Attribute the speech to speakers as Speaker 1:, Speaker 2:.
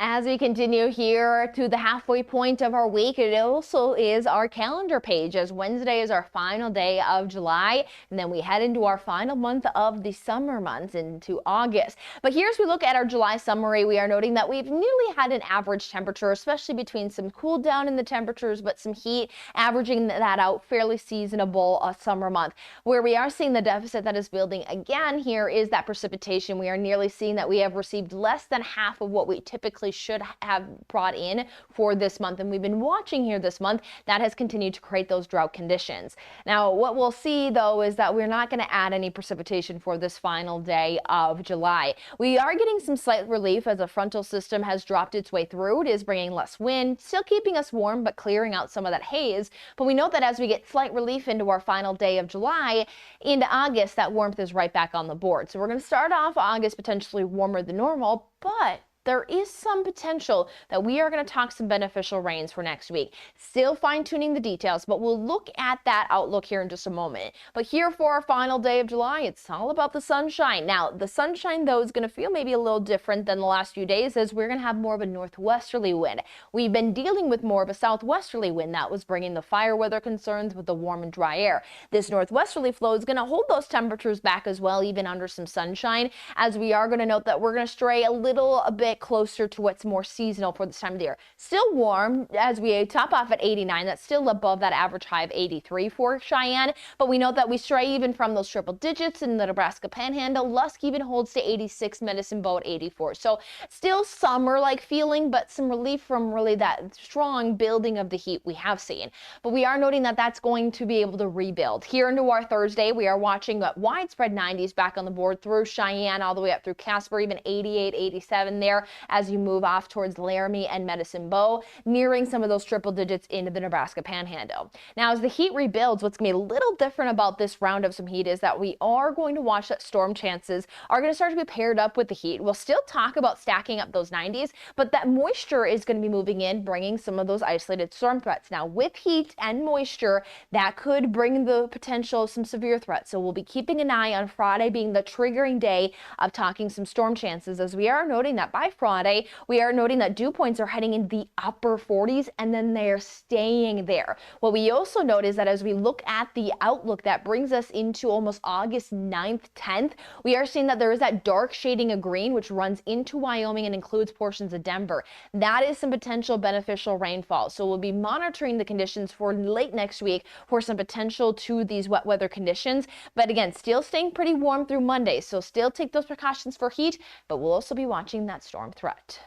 Speaker 1: As we continue here to the halfway point of our week, it also is our calendar page, as Wednesday is our final day of July, and then we head into our final month of the summer months into August. But here, as we look at our July summary, we are noting that we've nearly had an average temperature, especially between some cool down in the temperatures, but some heat, averaging that out, fairly seasonable summer month. Where we are seeing the deficit that is building again here is that precipitation. We are nearly seeing that we have received less than half of what we typically should have brought in for this month, and we've been watching here this month that has continued to create those drought conditions. Now what we'll see though is that we're not going to add any precipitation for this final day of July. We are getting some slight relief as a frontal system has dropped its way through. It is bringing less wind, still keeping us warm but clearing out some of that haze. But we note that as we get slight relief into our final day of July, into August, that warmth is right back on the board. So we're going to start off August potentially warmer than normal, but there is some potential that we are going to talk some beneficial rains for next week. Still fine-tuning the details, but we'll look at that outlook here in just a moment. But here for our final day of July, it's all about the sunshine. Now, the sunshine, though, is going to feel maybe a little different than the last few days, as we're going to have more of a northwesterly wind. We've been dealing with more of a southwesterly wind that was bringing the fire weather concerns with the warm and dry air. This northwesterly flow is going to hold those temperatures back as well, even under some sunshine, as we are going to note that we're going to stray a bit closer to what's more seasonal for this time of the year. Still warm as we top off at 89. That's still above that average high of 83 for Cheyenne, but we note that we stray even from those triple digits in the Nebraska Panhandle. Lusk even holds to 86, Medicine Bow at 84. So still summer-like feeling, but some relief from really that strong building of the heat we have seen. But we are noting that that's going to be able to rebuild. Here into our Thursday, we are watching that widespread 90s back on the board through Cheyenne all the way up through Casper, even 88, 87 there, as you move off towards Laramie and Medicine Bow, nearing some of those triple digits into the Nebraska Panhandle. Now, as the heat rebuilds, what's going to be a little different about this round of some heat is that we are going to watch that storm chances are going to start to be paired up with the heat. We'll still talk about stacking up those 90s, but that moisture is going to be moving in, bringing some of those isolated storm threats. Now, with heat and moisture, that could bring the potential of some severe threats. So we'll be keeping an eye on Friday being the triggering day of talking some storm chances, as we are noting that by Friday, we are noting that dew points are heading in the upper 40s, and then they're staying there. What we also note is that as we look at the outlook that brings us into almost August 9th, 10th, we are seeing that there is that dark shading of green, which runs into Wyoming and includes portions of Denver. That is some potential beneficial rainfall. So we'll be monitoring the conditions for late next week for some potential to these wet weather conditions. But again, still staying pretty warm through Monday. So still take those precautions for heat, but we'll also be watching that storm threat.